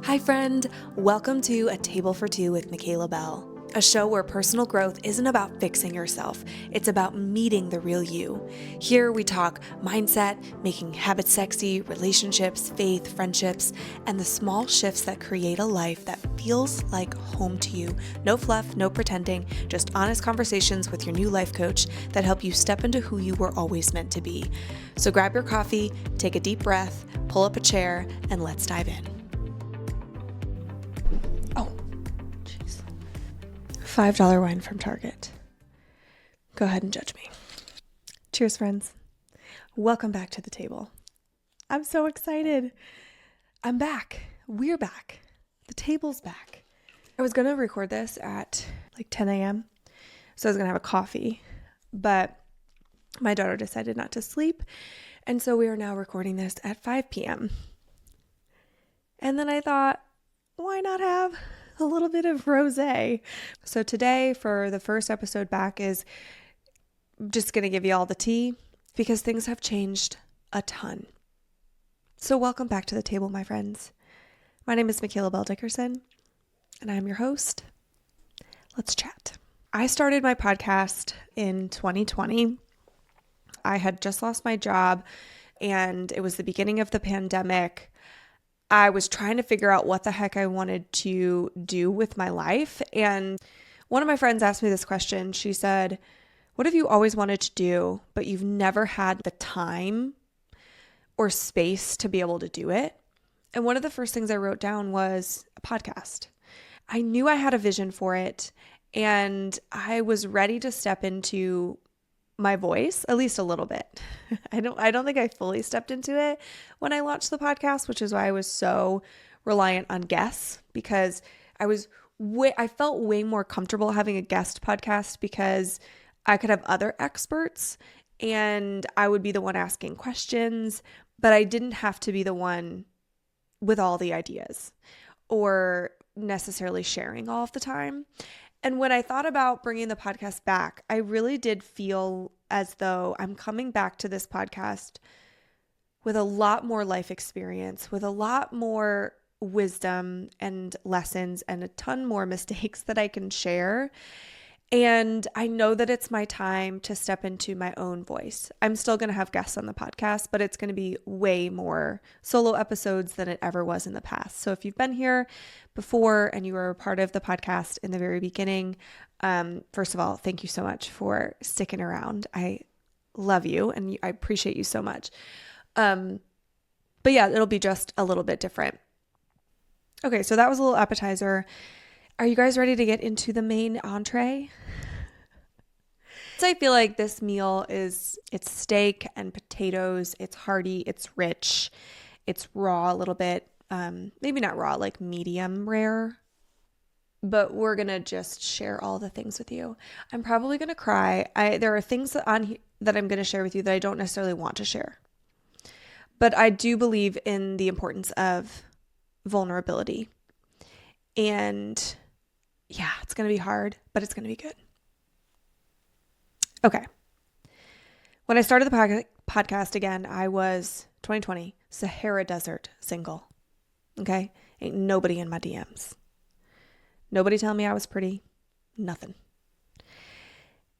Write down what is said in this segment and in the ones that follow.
Hi friend, welcome to A Table for Two with Michaela Belle, a show where personal growth isn't about fixing yourself, it's about meeting the real you. Here we talk mindset, making habits sexy, relationships, faith, friendships, and the small shifts that create a life that feels like home to you. No fluff, no pretending, just honest conversations with your new life coach that help you step into who you were always meant to be. So grab your coffee, take a deep breath, pull up a chair, and let's dive in. $5 wine from Target. Go ahead and judge me. Cheers, friends. Welcome back to the table. I'm so excited. I'm back. We're back. The table's back. I was going to record this at like 10 a.m. So I was going to have a coffee, but my daughter decided not to sleep. And so we are now recording this at 5 p.m. And then I thought, why not have a little bit of rosé? So today, for the first episode back, is just going to give you all the tea because things have changed a ton. So welcome back to the table, my friends. My name is Michaela Belle Dickerson, and I'm your host. Let's chat. I started my podcast in 2020. I had just lost my job, and it was the beginning of the pandemic. I was trying to figure out what the heck I wanted to do with my life. And one of my friends asked me this question. She said, what have you always wanted to do, but you've never had the time or space to be able to do it? And one of the first things I wrote down was a podcast. I knew I had a vision for it, and I was ready to step into my voice, at least a little bit. I don't think I fully stepped into it when I launched the podcast, which is why I was so reliant on guests, because I felt way more comfortable having a guest podcast because I could have other experts and I would be the one asking questions, but I didn't have to be the one with all the ideas or necessarily sharing all of the time. And when I thought about bringing the podcast back, I really did feel as though I'm coming back to this podcast with a lot more life experience, with a lot more wisdom and lessons and a ton more mistakes that I can share. And I know that it's my time to step into my own voice. I'm still going to have guests on the podcast, but it's going to be way more solo episodes than it ever was in the past. So if you've been here before and you were a part of the podcast in the very beginning, first of all, thank you so much for sticking around. I love you and I appreciate you so much. But yeah, it'll be just a little bit different. Okay, so that was a little appetizer. Are you guys ready to get into the main entree? So I feel like this meal it's steak and potatoes. It's hearty, it's rich, it's raw a little bit. Maybe not raw, like medium rare. But we're going to just share all the things with you. I'm probably going to cry. There are things on here that I'm going to share with you that I don't necessarily want to share. But I do believe in the importance of vulnerability. And yeah, it's going to be hard, but it's going to be good. Okay. When I started the podcast again, I was 2020 Sahara Desert single. Okay. Ain't nobody in my DMs. Nobody telling me I was pretty. Nothing.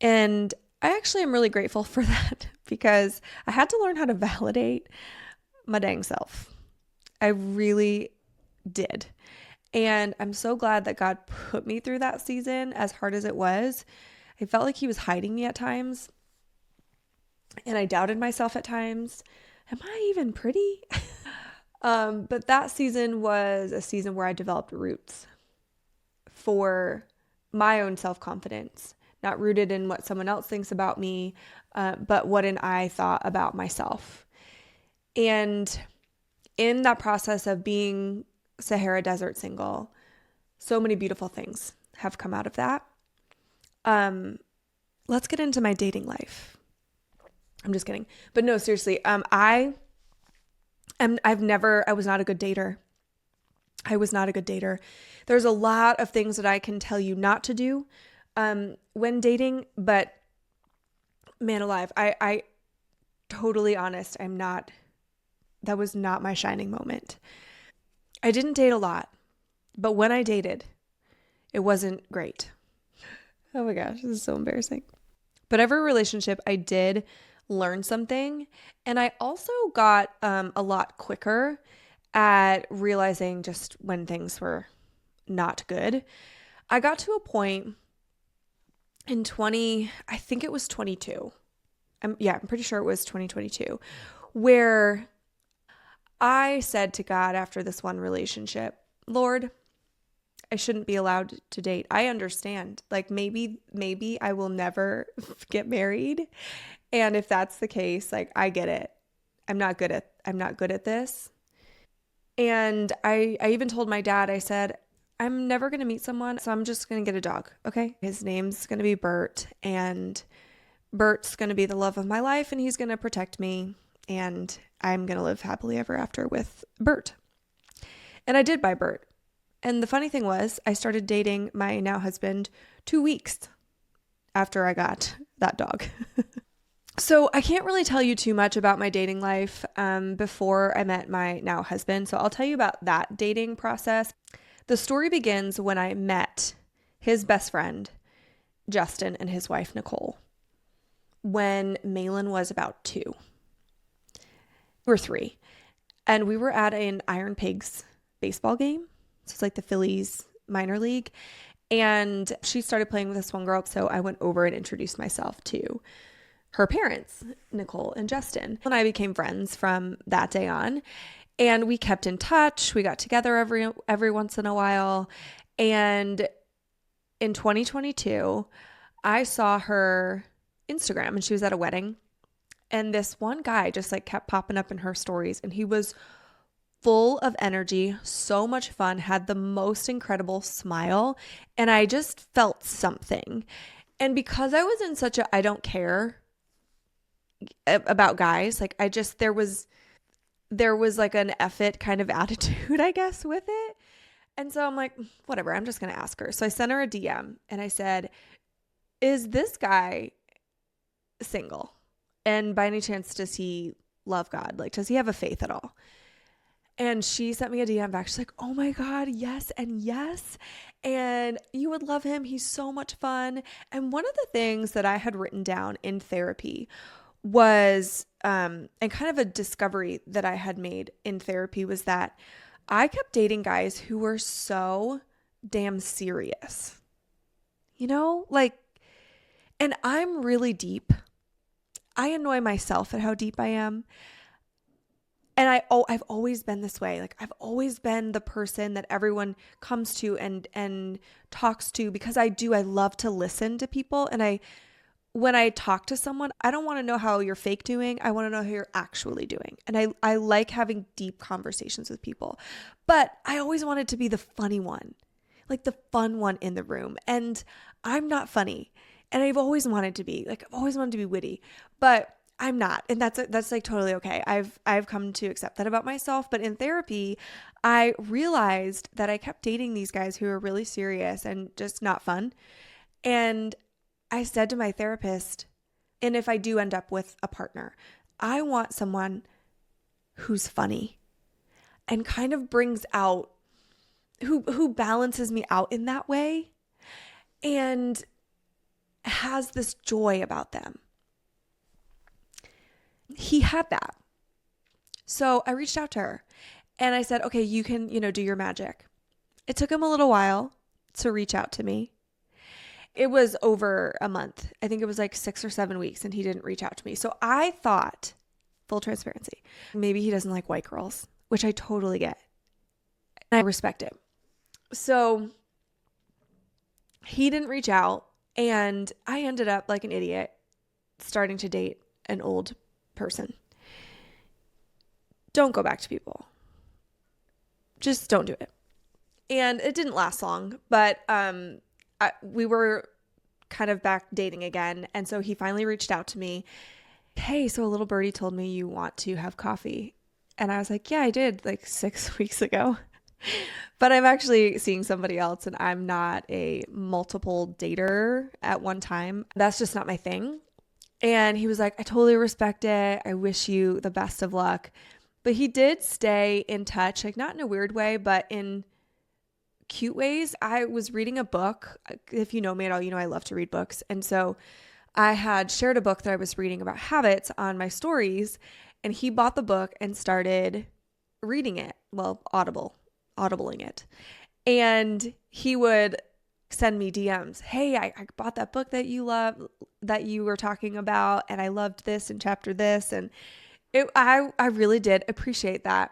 And I actually am really grateful for that because I had to learn how to validate my dang self. I really did. And I'm so glad that God put me through that season, as hard as it was. I felt like he was hiding me at times. And I doubted myself at times. Am I even pretty? But that season was a season where I developed roots for my own self-confidence, not rooted in what someone else thinks about me, but what I thought about myself. And in that process of being Sahara Desert single, so many beautiful things have come out of that. Let's get into my dating life. I'm just kidding. But no, seriously, I was not a good dater. I was not a good dater. There's a lot of things that I can tell you not to do when dating, but man alive, I totally honest, that was not my shining moment. I didn't date a lot. But when I dated, it wasn't great. Oh my gosh, this is so embarrassing. But every relationship I did learn something. And I also got a lot quicker at realizing just when things were not good. I got to a point in I think it was 22. I'm pretty sure it was 2022, where I said to God after this one relationship, Lord, I shouldn't be allowed to date. I understand. Like maybe I will never get married. And if that's the case, like I get it. I'm not good at this. And I even told my dad, I said, I'm never going to meet someone, so I'm just going to get a dog, okay? His name's going to be Bert, and Bert's going to be the love of my life, and he's going to protect me, and I'm going to live happily ever after with Bert. And I did buy Bert. And the funny thing was, I started dating my now husband 2 weeks after I got that dog. So I can't really tell you too much about my dating life before I met my now husband. So I'll tell you about that dating process. The story begins when I met his best friend, Justin, and his wife, Nicole, when Malin was about 2 or 3. And we were at an Iron Pigs baseball game. So it's like the Phillies minor league. And she started playing with this one girl. So I went over and introduced myself to her parents, Nicole and Justin. And I became friends from that day on. And we kept in touch. We got together every once in a while. And in 2022, I saw her Instagram and she was at a wedding. And this one guy just like kept popping up in her stories. And he was full of energy, so much fun, had the most incredible smile. And I just felt something. And because I was in such a I don't care about guys, like there was like an F it kind of attitude, I guess, with it. And so I'm like, whatever, I'm just going to ask her. So I sent her a DM and I said, is this guy single? And by any chance, does he love God? Like, does he have a faith at all? And she sent me a DM back. She's like, oh my God, yes and yes. And you would love him. He's so much fun. And one of the things that I had written down in therapy was, and kind of a discovery that I had made in therapy was that I kept dating guys who were so damn serious, like, and I'm really deep. I annoy myself at how deep I am. And I've always been this way. Like I've always been the person that everyone comes to and talks to because I love to listen to people. And when I talk to someone, I don't want to know how you're fake doing. I want to know how you're actually doing. And I like having deep conversations with people. But I always wanted to be the funny one, like the fun one in the room. And I'm not funny. And I've always wanted to be. Like I've always wanted to be witty. But I'm not. And that's like totally okay. I've come to accept that about myself. But in therapy, I realized that I kept dating these guys who were really serious and just not fun. And I said to my therapist, and if I do end up with a partner, I want someone who's funny and kind of brings out, who balances me out in that way and has this joy about them. He had that. So I reached out to her and I said, okay, you can, do your magic. It took him a little while to reach out to me. It was over a month. I think it was like 6 or 7 weeks and he didn't reach out to me. So I thought, full transparency, maybe he doesn't like white girls, which I totally get. And I respect it. So he didn't reach out and I ended up like an idiot starting to date an old person. Don't go back to people. Just don't do it. And it didn't last long, but we were kind of back dating again. And so he finally reached out to me. Hey, so a little birdie told me you want to have coffee. And I was like, yeah, I did like 6 weeks ago. But I'm actually seeing somebody else and I'm not a multiple dater at one time. That's just not my thing. And he was like, I totally respect it. I wish you the best of luck. But he did stay in touch, like not in a weird way, but in cute ways. I was reading a book. If you know me at all, you know I love to read books. And so I had shared a book that I was reading about habits on my stories, and he bought the book and started reading it. Well, audibling it. And he would send me DMs. Hey, I bought that book that you love, that you were talking about, and I loved this and chapter this. And I really did appreciate that.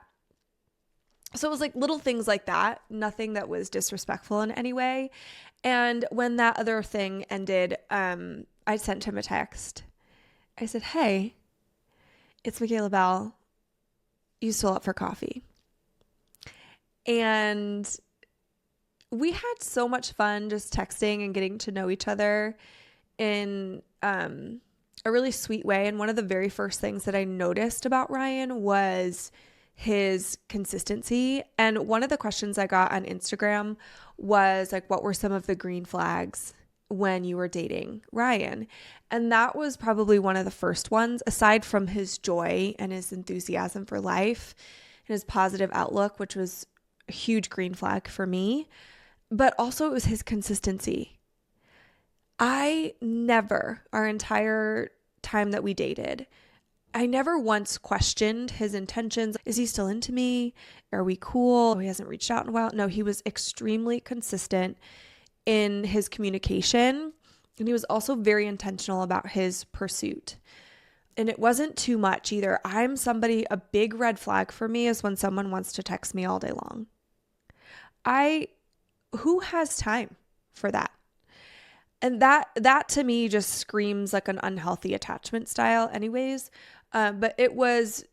So it was like little things like that, nothing that was disrespectful in any way. And when that other thing ended, I sent him a text. I said, hey, it's Michaela Belle. You still up for coffee? And we had so much fun just texting and getting to know each other in a really sweet way. And one of the very first things that I noticed about Ryan was his consistency. And one of the questions I got on Instagram was like, what were some of the green flags when you were dating Ryan? And that was probably one of the first ones, aside from his joy and his enthusiasm for life and his positive outlook, which was a huge green flag for me. But also it was his consistency. I never, our entire time that we dated, I never once questioned his intentions. Is he still into me? Are we cool? Oh, he hasn't reached out in a while. No, he was extremely consistent in his communication. And he was also very intentional about his pursuit. And it wasn't too much either. A big red flag for me is when someone wants to text me all day long. Who has time for that? And that to me just screams like an unhealthy attachment style anyways. But it was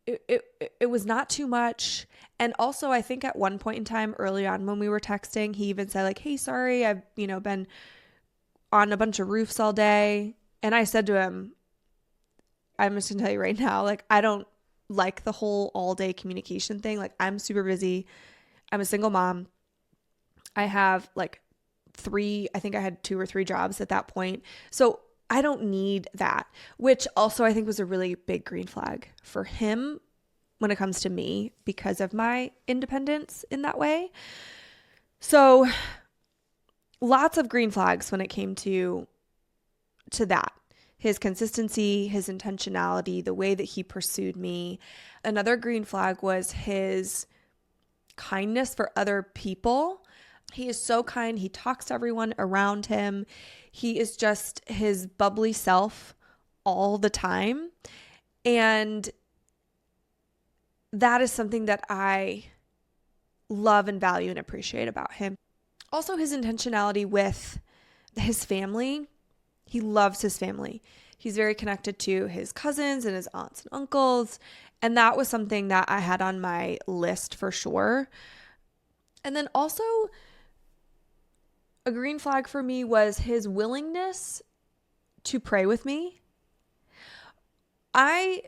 not too much. And also I think at one point in time early on when we were texting, he even said like, hey, sorry, I've, been on a bunch of roofs all day. And I said to him, I'm just gonna tell you right now, like, I don't like the whole all day communication thing. Like, I'm super busy. I'm a single mom. I have like I think I had 2 or 3 jobs at that point. So I don't need that, which also I think was a really big green flag for him when it comes to me because of my independence in that way. So lots of green flags when it came to that. His consistency, his intentionality, the way that he pursued me. Another green flag was his kindness for other people. He is so kind. He talks to everyone around him. He is just his bubbly self all the time. And that is something that I love and value and appreciate about him. Also, his intentionality with his family. He loves his family. He's very connected to his cousins and his aunts and uncles. And that was something that I had on my list for sure. And then also a green flag for me was his willingness to pray with me. I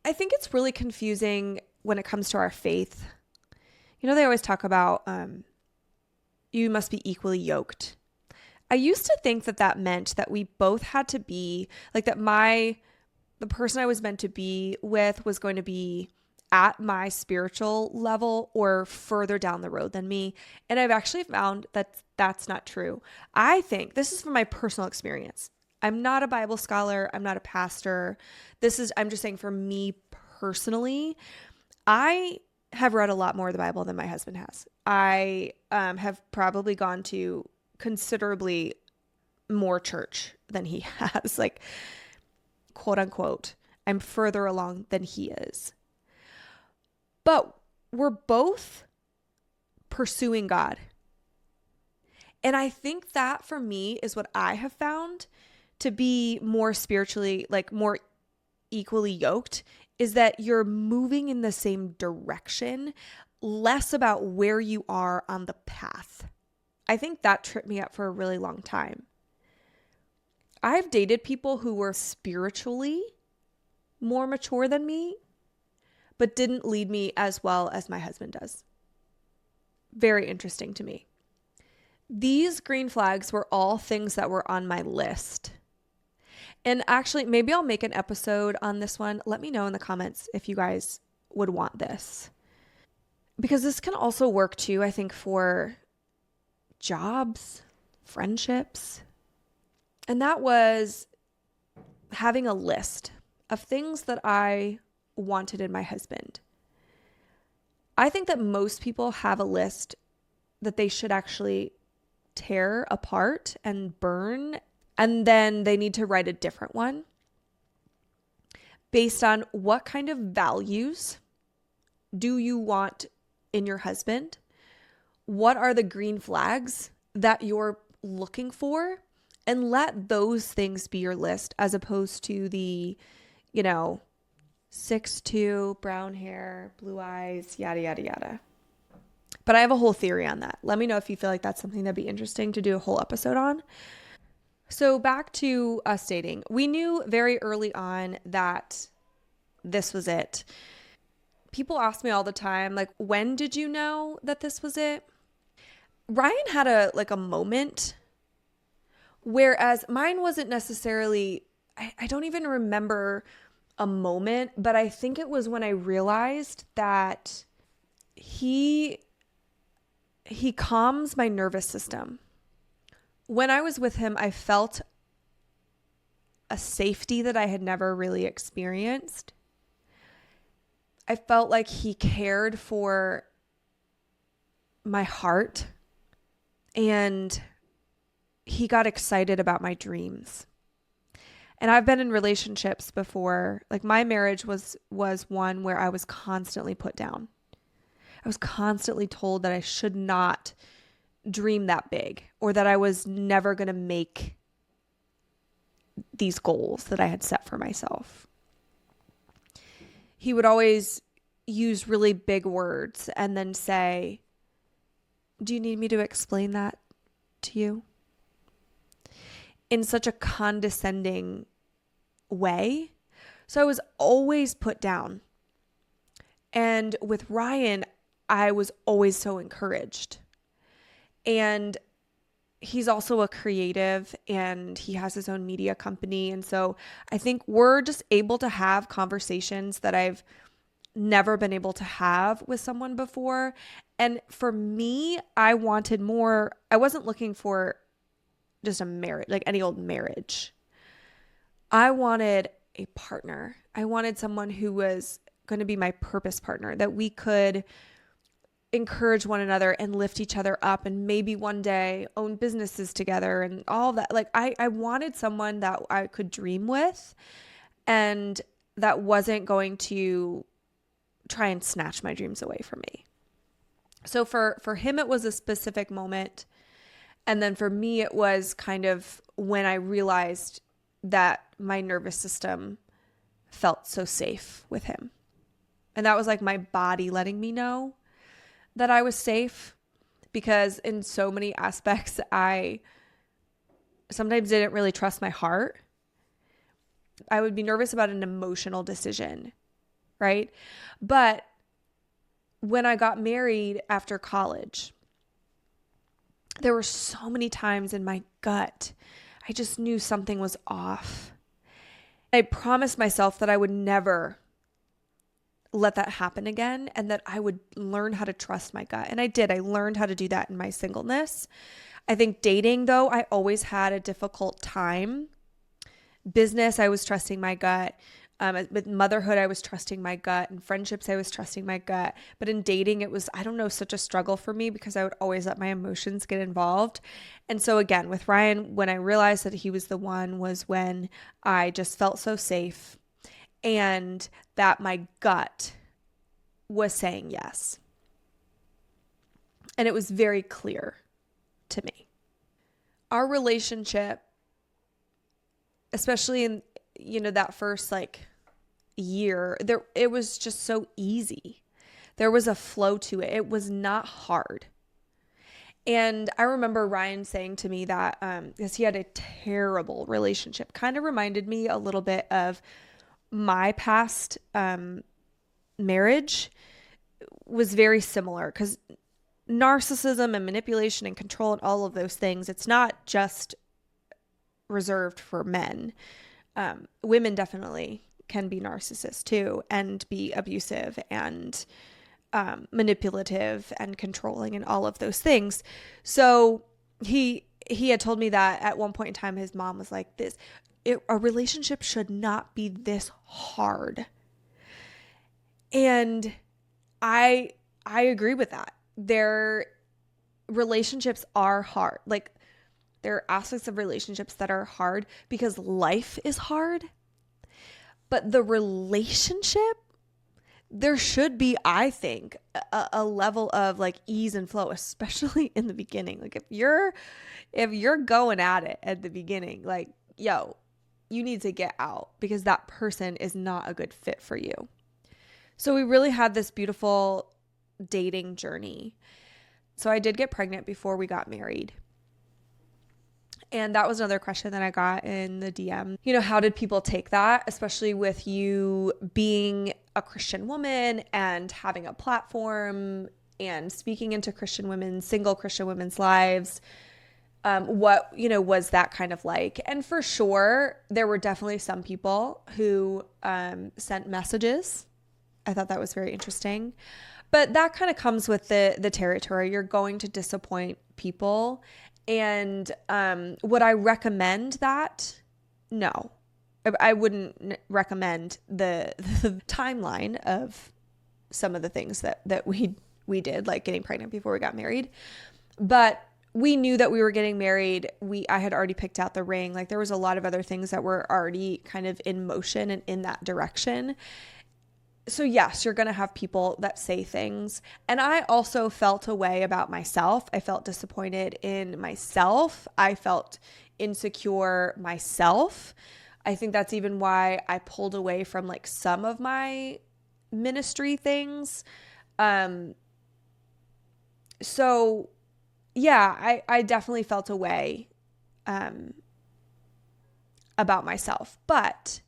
think it's really confusing when it comes to our faith. They always talk about you must be equally yoked. I used to think that meant that we both had to be like that the person I was meant to be with was going to be at my spiritual level or further down the road than me. And I've actually found that that's not true. I think this is from my personal experience. I'm not a Bible scholar. I'm not a pastor. I'm just saying for me personally, I have read a lot more of the Bible than my husband has. I have probably gone to considerably more church than he has, like, quote unquote. I'm further along than he is. But we're both pursuing God. And I think that for me is what I have found to be more spiritually, like more equally yoked, is that you're moving in the same direction, less about where you are on the path. I think that tripped me up for a really long time. I've dated people who were spiritually more mature than me, but didn't lead me as well as my husband does. Very interesting to me. These green flags were all things that were on my list. And actually, maybe I'll make an episode on this one. Let me know in the comments if you guys would want this. because this can also work too, I think, for jobs, friendships. And that was having a list of things that I wanted in my husband. I think that most people have a list that they should actually tear apart and burn, and then they need to write a different one based on what kind of values do you want in your husband? What are the green flags that you're looking for? And let those things be your list as opposed to the, 6'2", brown hair, blue eyes, yada, yada, yada. But I have a whole theory on that. Let me know if you feel like that's something that'd be interesting to do a whole episode on. So back to us dating. We knew very early on that this was it. People ask me all the time, like, when did you know that this was it? Ryan had a moment, whereas mine wasn't necessarily, I don't even remember a moment, but I think it was when I realized that he calms my nervous system. When I was with him, I felt a safety that I had never really experienced. I felt like he cared for my heart, and he got excited about my dreams. And I've been in relationships before. Like, my marriage was one where I was constantly put down. I was constantly told that I should not dream that big, or that I was never going to make these goals that I had set for myself. He would always use really big words and then say, "Do you need me to explain that to you?" In such a condescending way. So I was always put down. And with Ryan, I was always so encouraged. And he's also a creative, and he has his own media company. And so I think we're just able to have conversations that I've never been able to have with someone before. And for me, I wanted more. I wasn't looking for just a marriage, like any old marriage. I wanted a partner. I wanted someone who was going to be my purpose partner, that we could encourage one another and lift each other up, and maybe one day own businesses together and all of that. Like, I wanted someone that I could dream with, and that wasn't going to try and snatch my dreams away from me. So for him, it was a specific moment. And then for me, it was kind of when I realized that my nervous system felt so safe with him. And that was like my body letting me know that I was safe, because in so many aspects, I sometimes didn't really trust my heart. I would be nervous about an emotional decision, right? But when I got married after college, there were so many times in my gut, I just knew something was off. I promised myself that I would never let that happen again, and that I would learn how to trust my gut. And I did. I learned how to do that in my singleness. I think dating, though, I always had a difficult time. Business, I was trusting my gut. With motherhood, I was trusting my gut. And friendships, I was trusting my gut. But in dating, it was, I don't know, such a struggle for me, because I would always let my emotions get involved. And so again, with Ryan, when I realized that he was the one, was when I just felt so safe, and that my gut was saying yes. And it was very clear to me. Our relationship, especially in, that first year, it was just so easy. There was a flow to it. It was not hard. And I remember Ryan saying to me that, because he had a terrible relationship, kind of reminded me a little bit of my past marriage. Was very similar, because narcissism and manipulation and control and all of those things, it's not just reserved for men. Women definitely can be narcissists too, and be abusive and manipulative and controlling and all of those things. So he had told me that at one point in time, his mom was like, a relationship should not be this hard. And I agree with that. Relationships are hard. Like, there are aspects of relationships that are hard because life is hard. But the relationship, there should be, I think, a level of like ease and flow, especially in the beginning. Like if you're going at it at the beginning, like, yo, you need to get out because that person is not a good fit for you. So we really had this beautiful dating journey. So I did get pregnant before we got married. And that was another question that I got in the DM. You know, how did people take that, especially with you being a Christian woman and having a platform and speaking into single Christian women's lives? What, was that kind of like? And for sure, there were definitely some people who sent messages. I thought that was very interesting. But that kind of comes with the territory. You're going to disappoint people. And would I recommend that? No. I wouldn't recommend the timeline of some of the things that we did, like getting pregnant before we got married. But we knew that we were getting married. I had already picked out the ring. Like there was a lot of other things that were already kind of in motion and in that direction. So yes, you're going to have people that say things. And I also felt a way about myself. I felt disappointed in myself. I felt insecure myself. I think that's even why I pulled away from like some of my ministry things. So yeah, I definitely felt a way about myself. But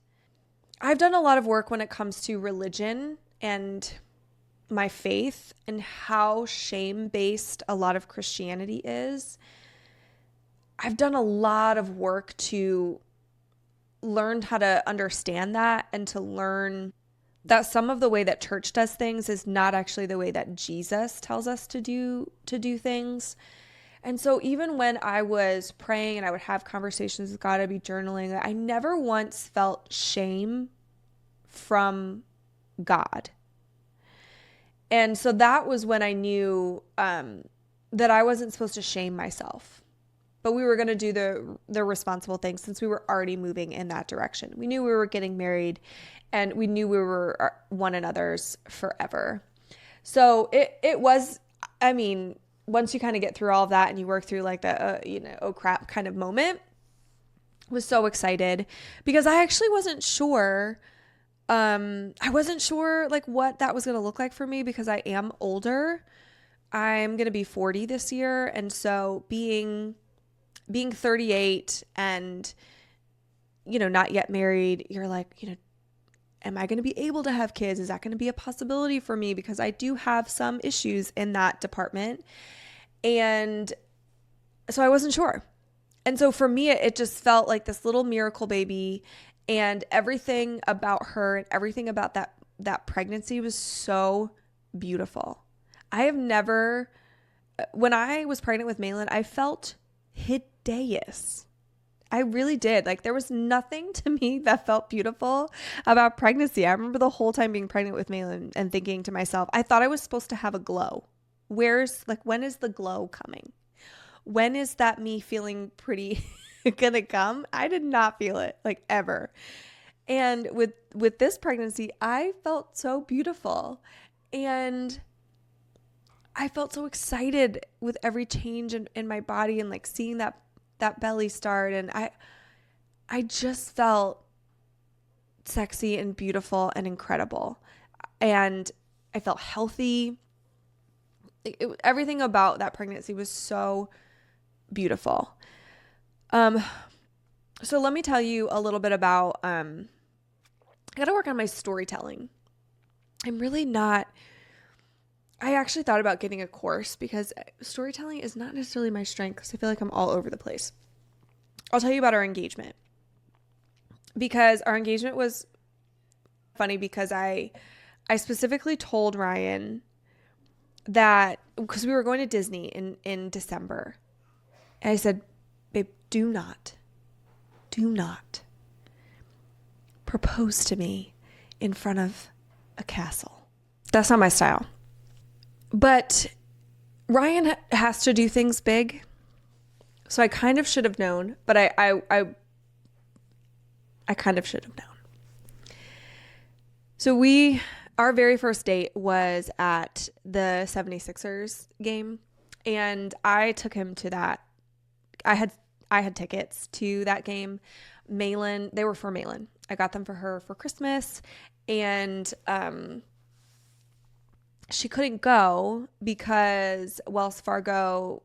I've done a lot of work when it comes to religion and my faith and how shame-based a lot of Christianity is. I've done a lot of work to learn how to understand that and to learn that some of the way that church does things is not actually the way that Jesus tells us to do things. And so even when I was praying and I would have conversations with God, I'd be journaling, I never once felt shame from God. And so that was when I knew that I wasn't supposed to shame myself. But we were going to do the responsible things since we were already moving in that direction. We knew we were getting married and we knew we were one another's forever. So it was, I mean, once you kind of get through all of that and you work through like the, oh crap kind of moment, I was so excited because I actually wasn't sure. I wasn't sure like what that was going to look like for me because I am older. I'm going to be 40 this year. And so being 38 and, not yet married, you're like, am I going to be able to have kids? Is that going to be a possibility for me? Because I do have some issues in that department. And so I wasn't sure. And so for me, it just felt like this little miracle baby, and everything about her and everything about that pregnancy was so beautiful. I have never, when I was pregnant with Malin, I felt hideous. I really did. Like there was nothing to me that felt beautiful about pregnancy. I remember the whole time being pregnant with Malin and thinking to myself, I thought I was supposed to have a glow. When is the glow coming? When is that me feeling pretty gonna come? I did not feel it like ever. And with this pregnancy, I felt so beautiful and I felt so excited with every change in my body and like seeing that belly start. And I just felt sexy and beautiful and incredible. And I felt healthy. Everything about that pregnancy was so beautiful. So let me tell you a little bit about, I got to work on my storytelling. I actually thought about getting a course because storytelling is not necessarily my strength because I feel like I'm all over the place. I'll tell you about our engagement because our engagement was funny because I specifically told Ryan that because we were going to Disney in December. And I said, babe, do not propose to me in front of a castle. That's not my style. But Ryan has to do things big. So I kind of should have known, but I kind of should have known. So our very first date was at the 76ers game, and I took him to that. I had tickets to that game. Malin, they were for Malin. I got them for her for Christmas, and she couldn't go because Wells Fargo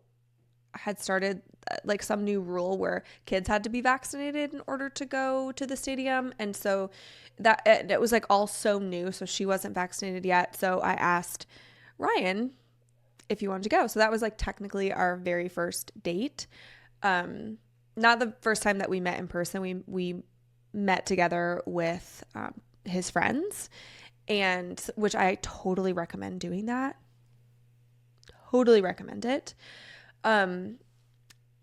had started like some new rule where kids had to be vaccinated in order to go to the stadium. And so that it was like all so new. So she wasn't vaccinated yet. So I asked Ryan if he wanted to go. So that was like technically our very first date. Not the first time that we met in person. We met together with his friends, and which I totally recommend doing that. Totally recommend it.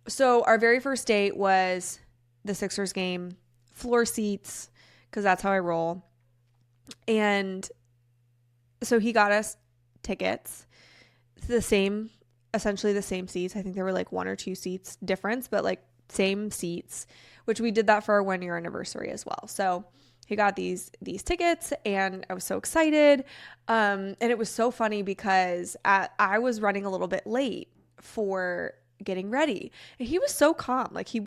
So our very first date was the Sixers game, floor seats, because that's how I roll. And so he got us tickets, essentially the same seats. I think there were like 1 or 2 seats difference, but like same seats, which we did that for our 1-year anniversary as well. So he got these tickets, and I was so excited. And it was so funny because I was running a little bit late for getting ready, and he was so calm. Like he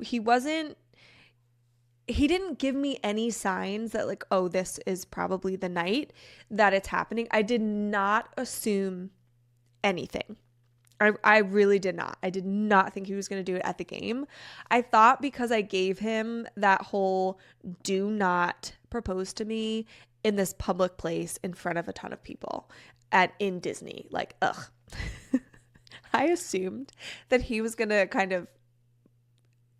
didn't give me any signs that like, oh, this is probably the night that it's happening. I did not assume anything. I really did not. I did not think he was going to do it at the game. I thought because I gave him that whole do not propose to me in this public place in front of a ton of people in Disney. Like, ugh. I assumed that he was going to kind of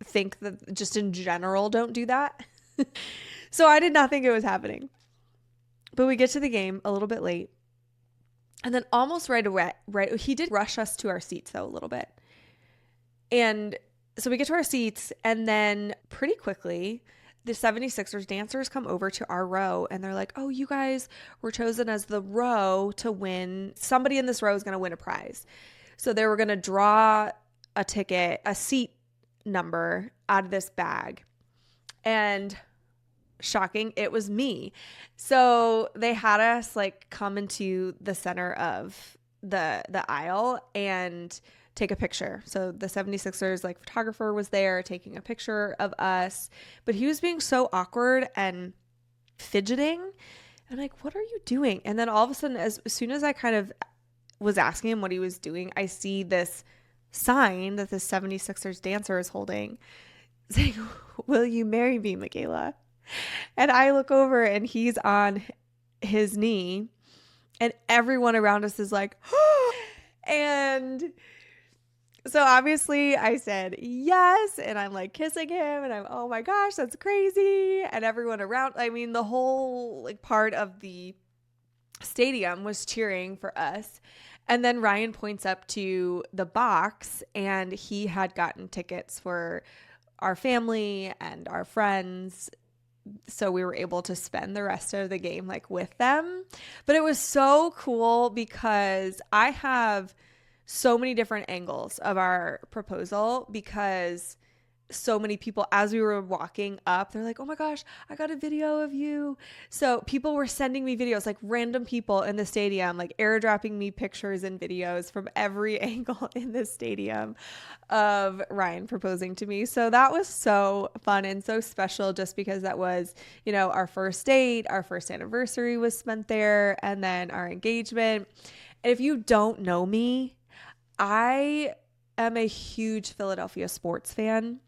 think that just in general, don't do that. So I did not think it was happening. But we get to the game a little bit late. And then almost right away, he did rush us to our seats though a little bit. And so we get to our seats, and then pretty quickly, the 76ers dancers come over to our row, and they're like, oh, you guys were chosen as the row to win. Somebody in this row is going to win a prize. So they were going to draw a seat number out of this bag. And shocking, it was me. So they had us like come into the center of the aisle and take a picture. So the 76ers like photographer was there taking a picture of us, but he was being so awkward and fidgeting. I'm like, what are you doing? And then all of a sudden, as soon as I kind of was asking him what he was doing, I see this sign that the 76ers dancer is holding saying, will you marry me, Michaela? And I look over, and he's on his knee, and everyone around us is like, oh! And so obviously I said yes, and I'm like kissing him, and I'm, oh my gosh, that's crazy. And everyone around, I mean, the whole like part of the stadium was cheering for us. And then Ryan points up to the box, and he had gotten tickets for our family and our friends. So we were able to spend the rest of the game like with them. But it was so cool because I have so many different angles of our proposal, because so many people, as we were walking up, they're like, oh my gosh, I got a video of you. So people were sending me videos, like random people in the stadium, like airdropping me pictures and videos from every angle in the stadium of Ryan proposing to me. So that was so fun and so special, just because that was, you know, our first date, our first anniversary was spent there, and then our engagement. And if you don't know me, I am a huge Philadelphia sports fan.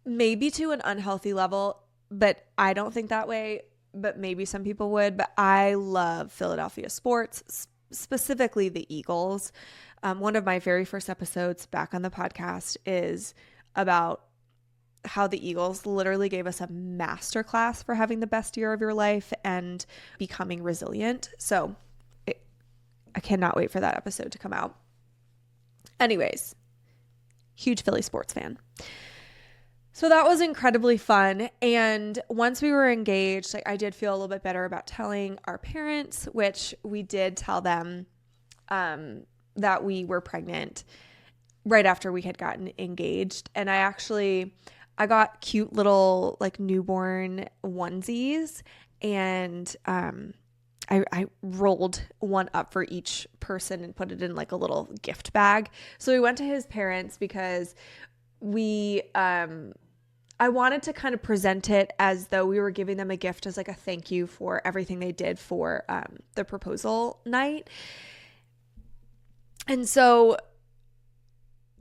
Maybe to an unhealthy level, but I don't think that way, but maybe some people would. But I love Philadelphia sports, specifically the Eagles. One of my very first episodes back on the podcast is about how the Eagles literally gave us a masterclass for having the best year of your life and becoming resilient. So I cannot wait for that episode to come out. Anyways, huge Philly sports fan. So that was incredibly fun. And once we were engaged, like I did feel a little bit better about telling our parents, which we did tell them that we were pregnant right after we had gotten engaged. And I got cute little like newborn onesies, and I rolled one up for each person and put it in like a little gift bag. So we went to his parents because I wanted to kind of present it as though we were giving them a gift as like a thank you for everything they did for the proposal night. And so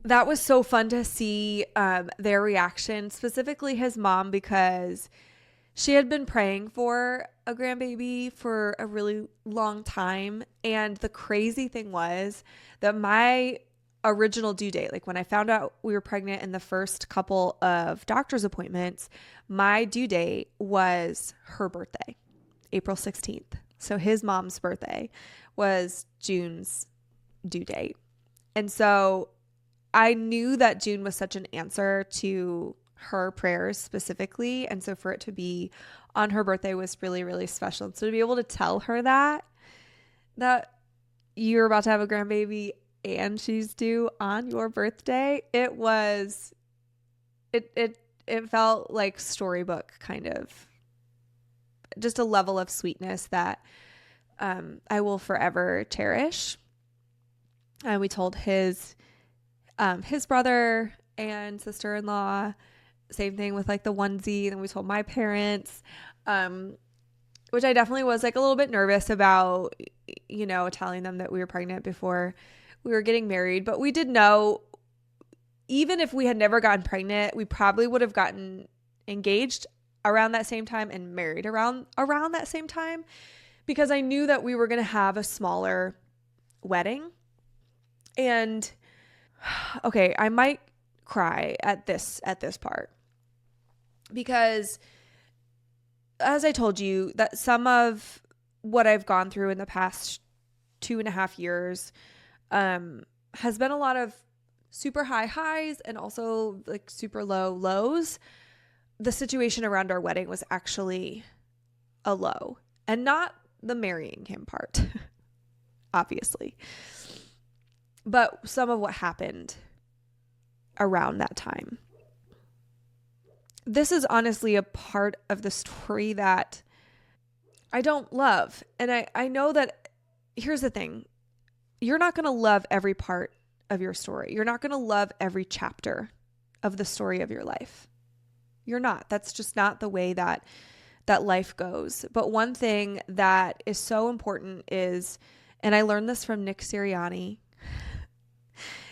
that was so fun to see their reaction, specifically his mom, because she had been praying for a grandbaby for a really long time. And the crazy thing was that my original due date, like when I found out we were pregnant in the first couple of doctor's appointments, my due date was her birthday, April 16th. So his mom's birthday was June's due date. And so I knew that June was such an answer to her prayers specifically. And so for it to be on her birthday was really, really special. And so to be able to tell her that you're about to have a grandbaby and she's due on your birthday, it felt like storybook kind of, just a level of sweetness that I will forever cherish. And we told his brother and sister-in-law, same thing with like the onesie. Then we told my parents, which I definitely was like a little bit nervous about, telling them that we were pregnant before we were getting married. But we did know, even if we had never gotten pregnant, we probably would have gotten engaged around that same time and married around that same time, because I knew that we were going to have a smaller wedding. And okay, I might cry at this part, because as I told you, that some of what I've gone through in the past 2.5 years has been a lot of super high highs and also like super low lows. The situation around our wedding was actually a low, and not the marrying him part, obviously, but some of what happened around that time. This is honestly a part of the story that I don't love. And I know that, here's the thing. You're not going to love every part of your story. You're not going to love every chapter of the story of your life. You're not. That's just not the way that life goes. But one thing that is so important is, and I learned this from Nick Sirianni,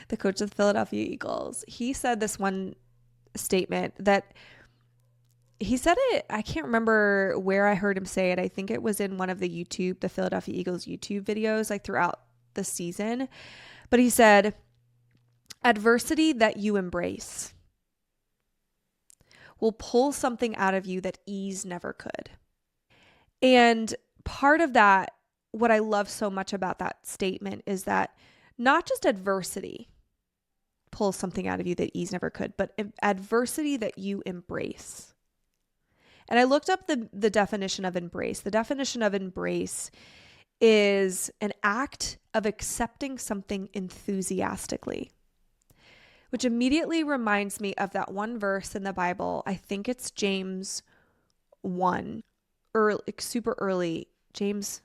the coach of the Philadelphia Eagles. He said this one statement that he said it, I can't remember where I heard him say it. I think it was in one of the Philadelphia Eagles YouTube videos, like throughout the season. But he said, adversity that you embrace will pull something out of you that ease never could. And part of that, what I love so much about that statement, is that not just adversity pulls something out of you that ease never could, but adversity that you embrace. And I looked up the definition of embrace. The definition of embrace is an act of accepting something enthusiastically, which immediately reminds me of that one verse in the Bible. I think it's James 1, early, super early, James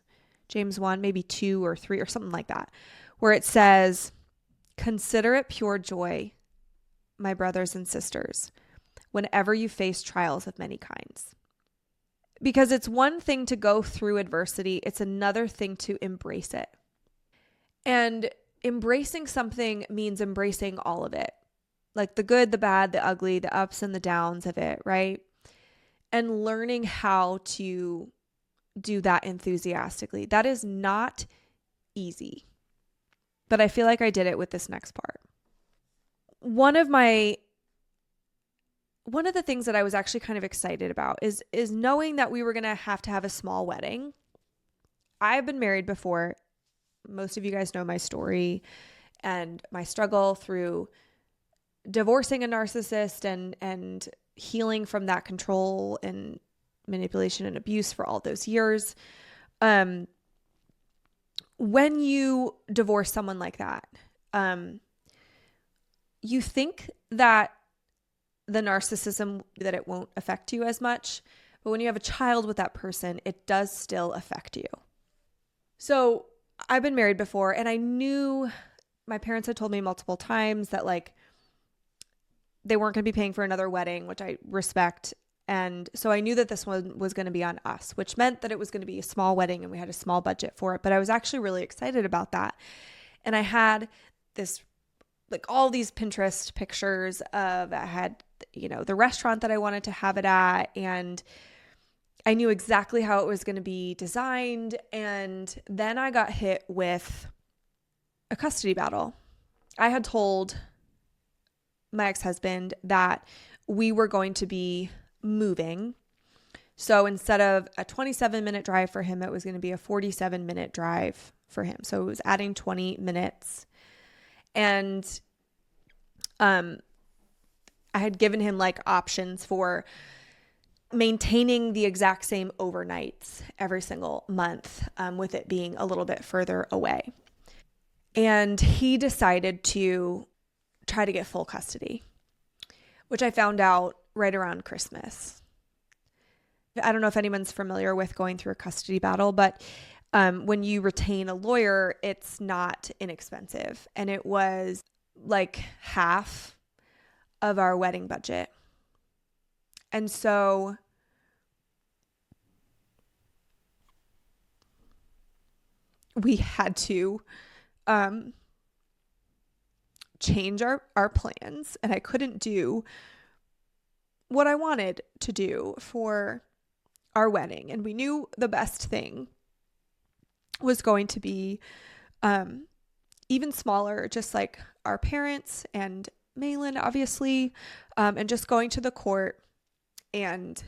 1, maybe 2 or 3 or something like that, where it says, "Consider it pure joy, my brothers and sisters, whenever you face trials of many kinds." Because it's one thing to go through adversity, it's another thing to embrace it. And embracing something means embracing all of it, like the good, the bad, the ugly, the ups and the downs of it, right? And learning how to do that enthusiastically. That is not easy, but I feel like I did it with this next part. One of the things that I was actually kind of excited about is knowing that we were going to have a small wedding. I've been married before. Most of you guys know my story and my struggle through divorcing a narcissist and healing from that control and manipulation and abuse for all those years. When you divorce someone like that, you think that the narcissism, that it won't affect you as much, but when you have a child with that person, it does still affect you. So I've been married before, and I knew, my parents had told me multiple times that like they weren't going to be paying for another wedding, which I respect. And so I knew that this one was going to be on us, which meant that it was going to be a small wedding and we had a small budget for it. But I was actually really excited about that. And I had this, like all these Pinterest pictures of, I had, the restaurant that I wanted to have it at. And I knew exactly how it was going to be designed. And then I got hit with a custody battle. I had told my ex-husband that we were going to be moving. So instead of a 27-minute drive for him, it was going to be a 47-minute drive for him. So it was adding 20 minutes. And I had given him like options for maintaining the exact same overnights every single month, with it being a little bit further away. And he decided to try to get full custody, which I found out right around Christmas. I don't know if anyone's familiar with going through a custody battle, but when you retain a lawyer, it's not inexpensive. And it was like half of our wedding budget. And so we had to change our plans, and I couldn't do what I wanted to do for our wedding. And we knew the best thing was going to be even smaller, just like our parents and Malin, obviously, and just going to the court and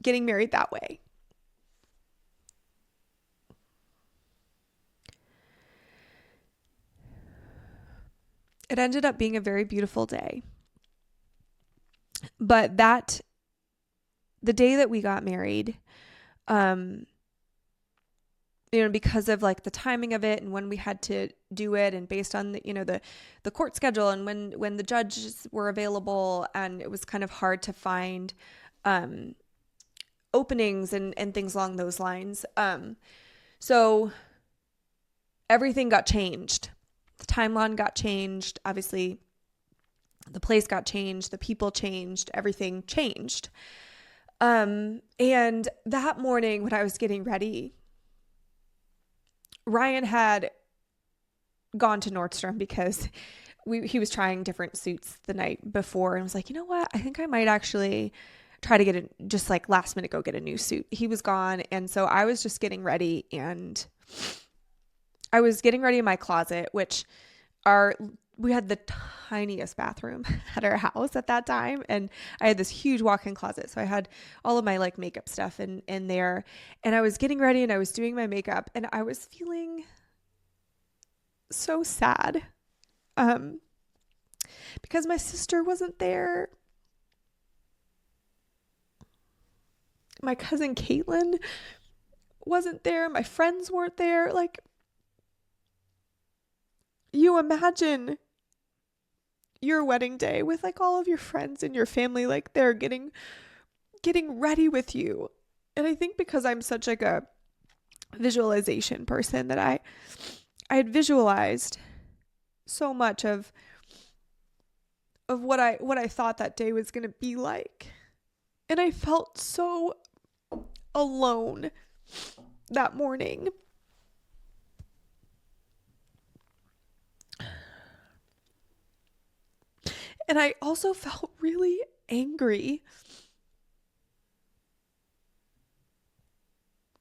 getting married that way. It ended up being a very beautiful day. But the day that we got married, because of like the timing of it and when we had to do it, and based on the court schedule and when the judges were available, and it was kind of hard to find openings and things along those lines. So everything got changed. The timeline got changed. Obviously, the place got changed. The people changed. Everything changed. And that morning when I was getting ready, Ryan had gone to Nordstrom because he was trying different suits the night before, and was like, you know what? I think I might actually try to just like last minute go get a new suit. He was gone. And so I was just getting ready, and I was getting ready in my closet, which we had the tiniest bathroom at our house at that time. And I had this huge walk-in closet. So I had all of my like makeup stuff in there, and I was getting ready and I was doing my makeup, and I was feeling so sad, because my sister wasn't there. My cousin Caitlin wasn't there. My friends weren't there. Like, you imagine your wedding day with like all of your friends and your family, like they're getting ready with you. And I think because I'm such like a visualization person, that I had visualized so much of what I thought that day was going to be like. And I felt so alone that morning. And I also felt really angry.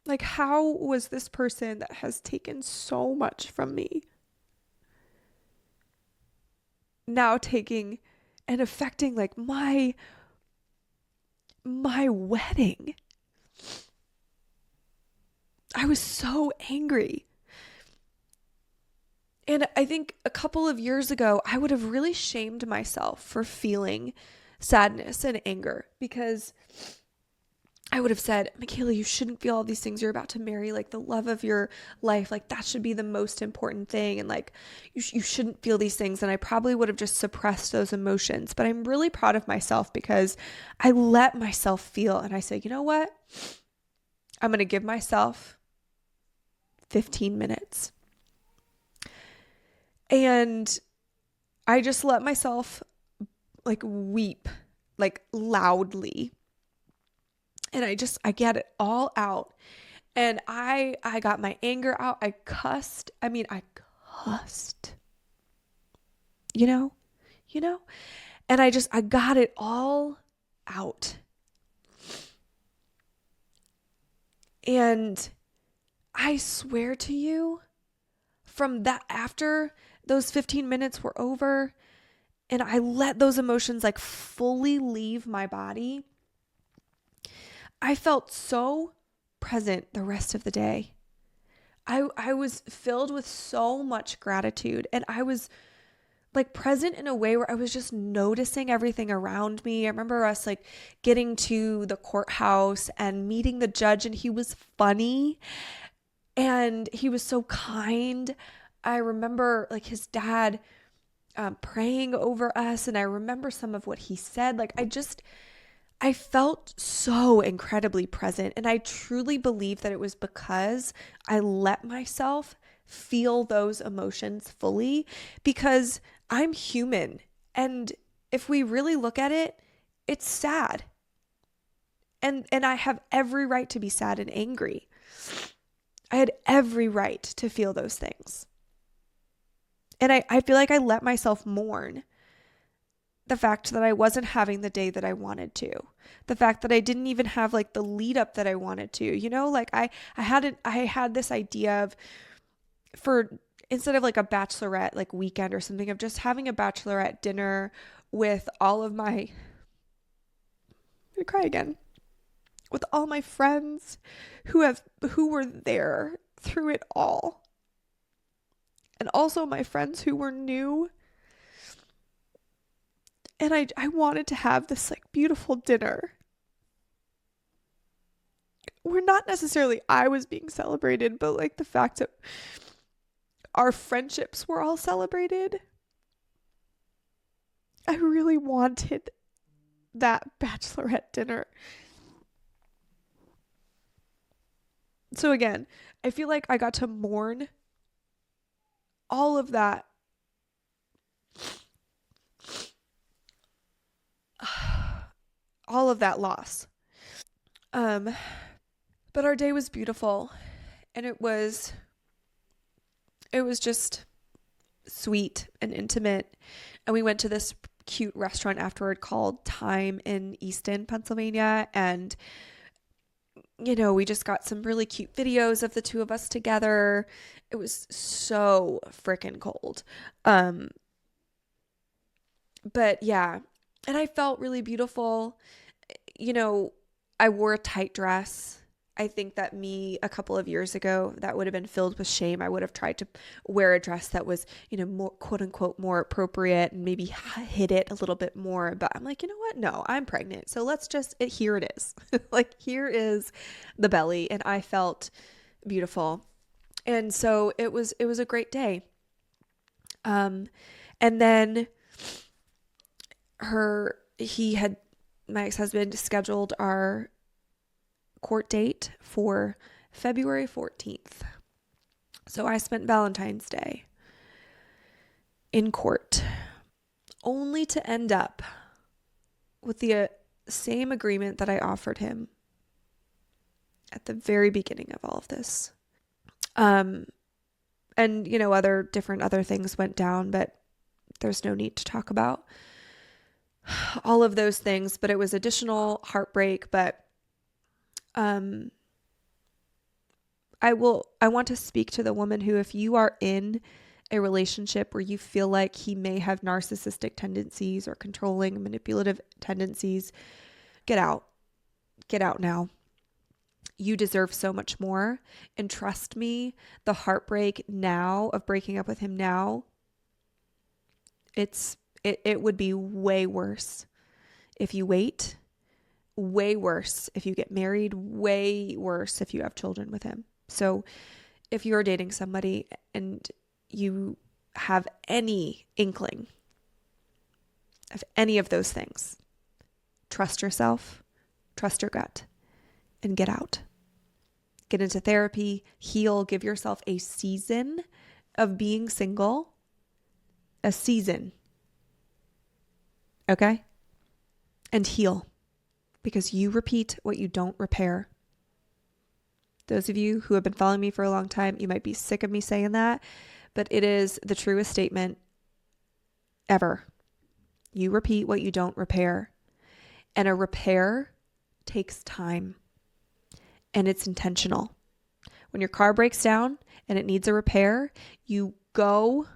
Like, how was this person that has taken so much from me now taking and affecting like my wedding? I was so angry. And I think a couple of years ago, I would have really shamed myself for feeling sadness and anger, because I would have said, Michaela, you shouldn't feel all these things. You're about to marry like the love of your life. Like that should be the most important thing. And like you shouldn't feel these things. And I probably would have just suppressed those emotions. But I'm really proud of myself because I let myself feel. And I said, you know what? I'm going to give myself 15 minutes. And I just let myself like weep like loudly. And I get it all out. And I got my anger out. I cussed. I cussed. You know? And I got it all out. And I swear to you, from that, after those 15 minutes were over and I let those emotions like fully leave my body, I felt so present the rest of the day. I was filled with so much gratitude, and I was like present in a way where I was just noticing everything around me. I remember us like getting to the courthouse and meeting the judge, and he was funny and he was so kind. I remember like his dad praying over us, and I remember some of what he said. Like I felt so incredibly present, and I truly believe that it was because I let myself feel those emotions fully, because I'm human. And if we really look at it, it's sad. And I have every right to be sad and angry. I had every right to feel those things. And I feel like I let myself mourn the fact that I wasn't having the day that I wanted to. The fact that I didn't even have like the lead up that I wanted to. Like I had this idea of, for instead of like a bachelorette like weekend or something, of just having a bachelorette dinner with all of my I'm gonna cry again, with all my friends who were there through it all. And also my friends who were new. And I wanted to have this like beautiful dinner where not necessarily I was being celebrated, but like the fact that our friendships were all celebrated. I really wanted that bachelorette dinner. So again, I feel like I got to mourn all of that. All of that loss. But our day was beautiful, and it was just sweet and intimate. And we went to this cute restaurant afterward called Time in Easton, Pennsylvania. And, we just got some really cute videos of the two of us together. It was so freaking cold. But yeah, and I felt really beautiful. I wore a tight dress. I think that me a couple of years ago, that would have been filled with shame. I would have tried to wear a dress that was, more quote unquote more appropriate and maybe hid it a little bit more. But I'm like, you know what? No, I'm pregnant. So here it is. Like, here is the belly. And I felt beautiful. And so it was a great day. And then my ex-husband scheduled our court date for February 14th. So I spent Valentine's Day in court, only to end up with the same agreement that I offered him at the very beginning of all of this. And other things went down, but there's no need to talk about all of those things. But it was additional heartbreak. But I want to speak to the woman who, if you are in a relationship where you feel like he may have narcissistic tendencies or controlling, manipulative tendencies, get out now. You deserve so much more. And trust me, the heartbreak now of breaking up with him now, it would be way worse if you wait, way worse if you get married, way worse if you have children with him. So if you're dating somebody and you have any inkling of any of those things, trust yourself, trust your gut, and get out. Get into therapy, heal, give yourself a season of being single, a season, okay? And heal, because you repeat what you don't repair. Those of you who have been following me for a long time, you might be sick of me saying that, but it is the truest statement ever. You repeat what you don't repair. And a repair takes time, and it's intentional. When your car breaks down and it needs a repair, you go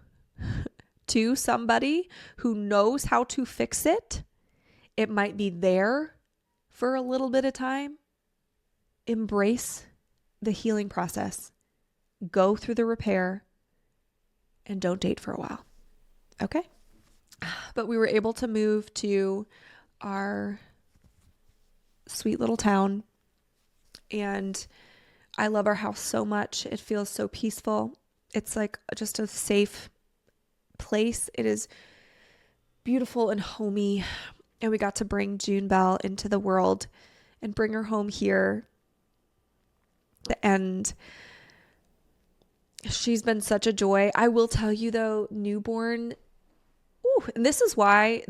to somebody who knows how to fix it. It might be there for a little bit of time. Embrace the healing process. Go through the repair and don't date for a while. Okay? But we were able to move to our sweet little town, and I love our house so much. It feels so peaceful. It's like just a safe place. It is beautiful and homey. And we got to bring June Belle into the world and bring her home here. And she's been such a joy. I will tell you though, newborn, and this is why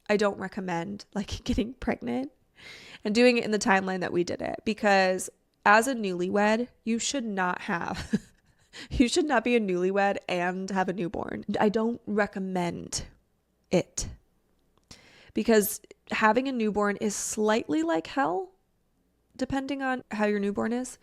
I don't recommend like getting pregnant and doing it in the timeline that we did it, because as a newlywed, you should not be a newlywed and have a newborn. I don't recommend it, because having a newborn is slightly like hell, depending on how your newborn is.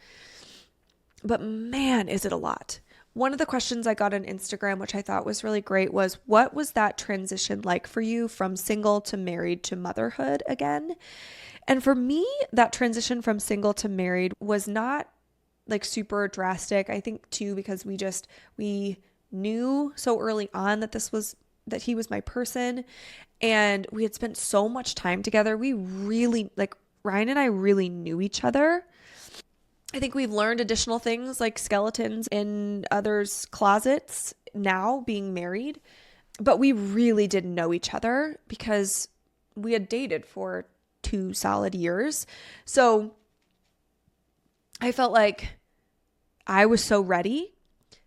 But man, is it a lot. One of the questions I got on Instagram, which I thought was really great, was what was that transition like for you from single to married to motherhood again? And for me, that transition from single to married was not like super drastic. I think too, because we knew so early on that he was my person, and we had spent so much time together. We really, like, Ryan and I really knew each other. I think we've learned additional things like skeletons in others' closets now being married, but we really didn't know each other because we had dated for 2 solid years. So I felt like I was so ready.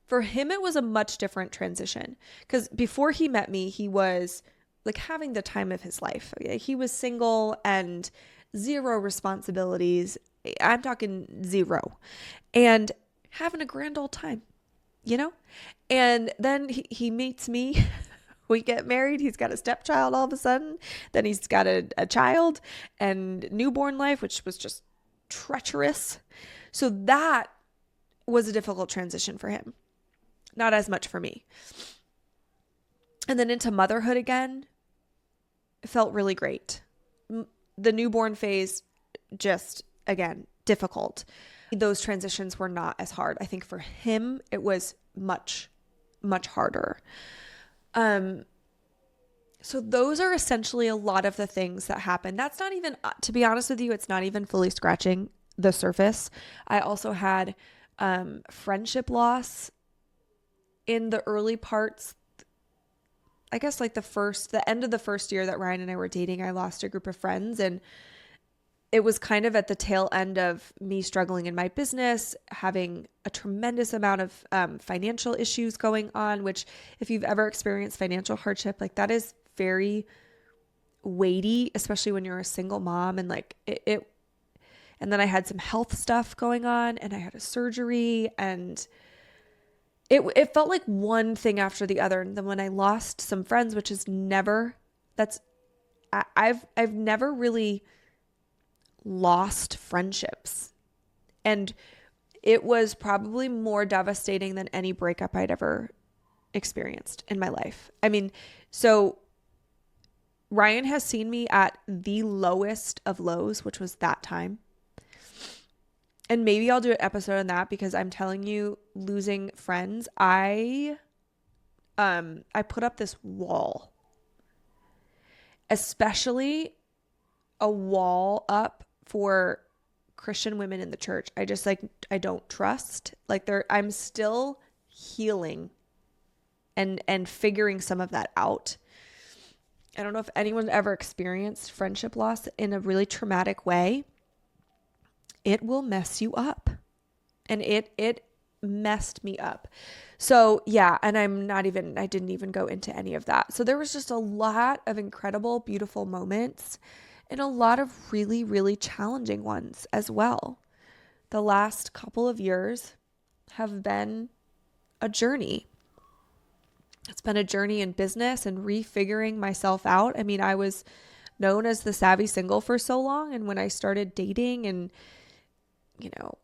For him, it was a much different transition, because before he met me, he was like having the time of his life. He was single and 0 responsibilities. I'm talking 0, and having a grand old time, you know? And then he meets me. We get married. He's got a stepchild all of a sudden. Then he's got a child and newborn life, which was just treacherous. So that was a difficult transition for him. Not as much for me. And then into motherhood again, it felt really great. The newborn phase, just, again, difficult. Those transitions were not as hard. I think for him, it was much, much harder. So those are essentially a lot of the things that happened. That's not even, to be honest with you, it's not even fully scratching the surface. I also had friendship loss in the early parts. I guess like the end of the first year that Ryan and I were dating, I lost a group of friends, and it was kind of at the tail end of me struggling in my business, having a tremendous amount of financial issues going on, which if you've ever experienced financial hardship, like that is very weighty, especially when you're a single mom. And like and then I had some health stuff going on, and I had a surgery, and it felt like one thing after the other. And then when I lost some friends, which is I've never really lost friendships. And it was probably more devastating than any breakup I'd ever experienced in my life. I mean, so Ryan has seen me at the lowest of lows, which was that time. And maybe I'll do an episode on that, because I'm telling you, losing friends, I put up this wall, especially a wall up for Christian women in the church. I just I don't trust. I'm still healing and figuring some of that out. I don't know if anyone ever experienced friendship loss in a really traumatic way. It will mess you up. And it messed me up. So yeah, and I didn't even go into any of that. So there was just a lot of incredible, beautiful moments and a lot of really, really challenging ones as well. The last couple of years have been a journey. It's been a journey in business and refiguring myself out. I mean, I was known as the savvy single for so long. And when I started dating and,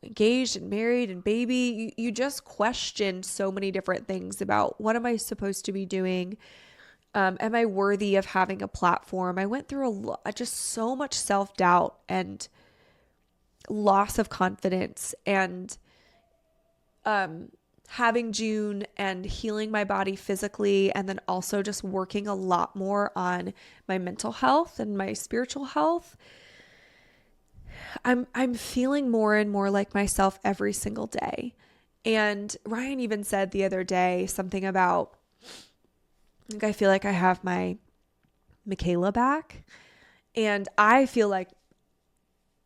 engaged and married and baby, you just question so many different things about, what am I supposed to be doing? Am I worthy of having a platform? I went through just so much self-doubt and loss of confidence, and having June and healing my body physically, and then also just working a lot more on my mental health and my spiritual health. I'm feeling more and more like myself every single day. And Ryan even said the other day something about, I feel like I have my Michaela back. And I feel like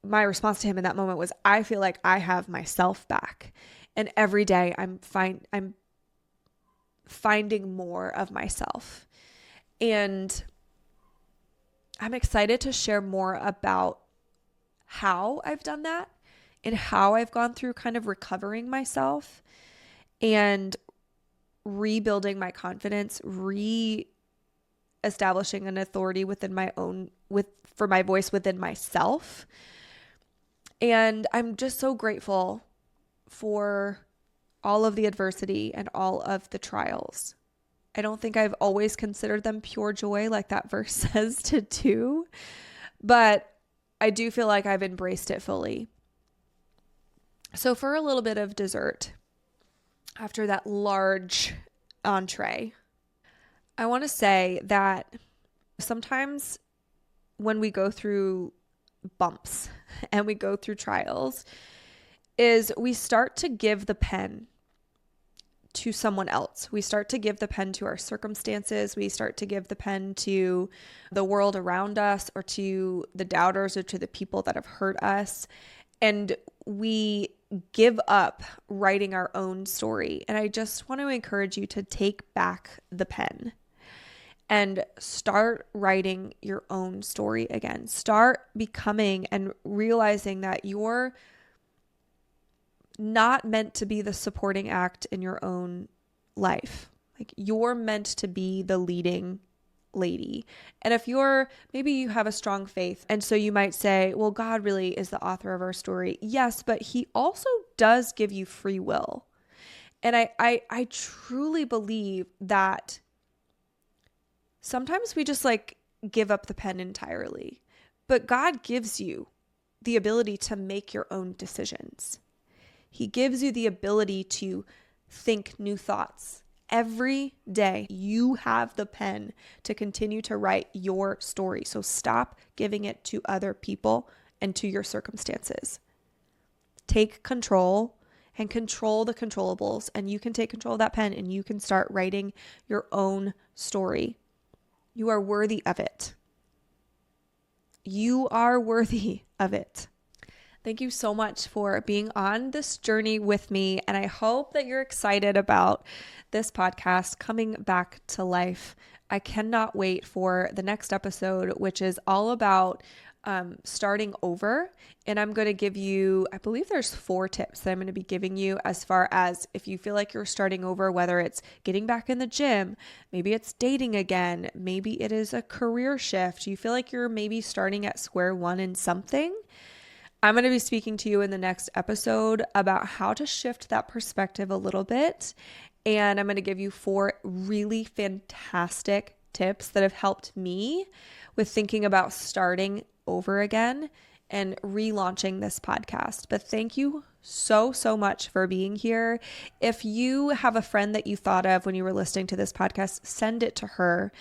my response to him in that moment was, I feel like I have myself back. And every day I'm finding more of myself. And I'm excited to share more about how I've done that and how I've gone through kind of recovering myself and rebuilding my confidence, establishing an authority within for my voice within myself. And I'm just so grateful for all of the adversity and all of the trials. I don't think I've always considered them pure joy, like that verse says to do, but I do feel like I've embraced it fully. So for a little bit of dessert, after that large entree, I want to say that sometimes when we go through bumps and we go through trials, is we start to give the pen to someone else. We start to give the pen to our circumstances. We start to give the pen to the world around us, or to the doubters, or to the people that have hurt us. And we give up writing our own story. And I just want to encourage you to take back the pen and start writing your own story again. Start becoming and realizing that you're not meant to be the supporting act in your own life. Like, you're meant to be the leading lady. And if maybe you have a strong faith, and so you might say, well, God really is the author of our story. Yes, but he also does give you free will. And I truly believe that sometimes we just give up the pen entirely, but God gives you the ability to make your own decisions. He gives you the ability to think new thoughts. Every day you have the pen to continue to write your story. So stop giving it to other people and to your circumstances. Take control and control the controllables, and you can take control of that pen and you can start writing your own story. You are worthy of it. You are worthy of it. Thank you so much for being on this journey with me. And I hope that you're excited about this podcast coming back to life. I cannot wait for the next episode, which is all about starting over. And I'm going to give you, I believe there's 4 tips that I'm going to be giving you, as far as if you feel like you're starting over, whether it's getting back in the gym, maybe it's dating again, maybe it is a career shift. You feel like you're maybe starting at square one in something. I'm going to be speaking to you in the next episode about how to shift that perspective a little bit. And I'm going to give you 4 really fantastic tips that have helped me with thinking about starting over again and relaunching this podcast. But thank you so much for being here. If you have a friend that you thought of when you were listening to this podcast, send it to her.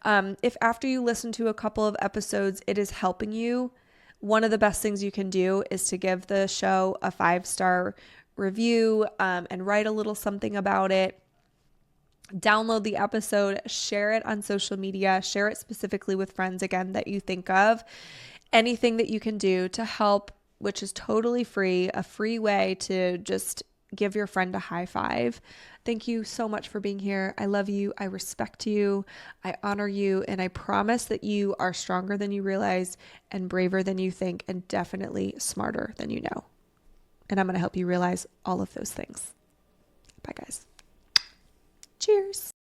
If after you listen to a couple of episodes, it is helping you, one of the best things you can do is to give the show a 5-star review and write a little something about it. Download the episode, share it on social media, share it specifically with friends again that you think of. Anything that you can do to help, which is totally free, a free way to just give your friend a high five. Thank you so much for being here. I love you. I respect you. I honor you. And I promise that you are stronger than you realize and braver than you think and definitely smarter than you know. And I'm going to help you realize all of those things. Bye, guys. Cheers.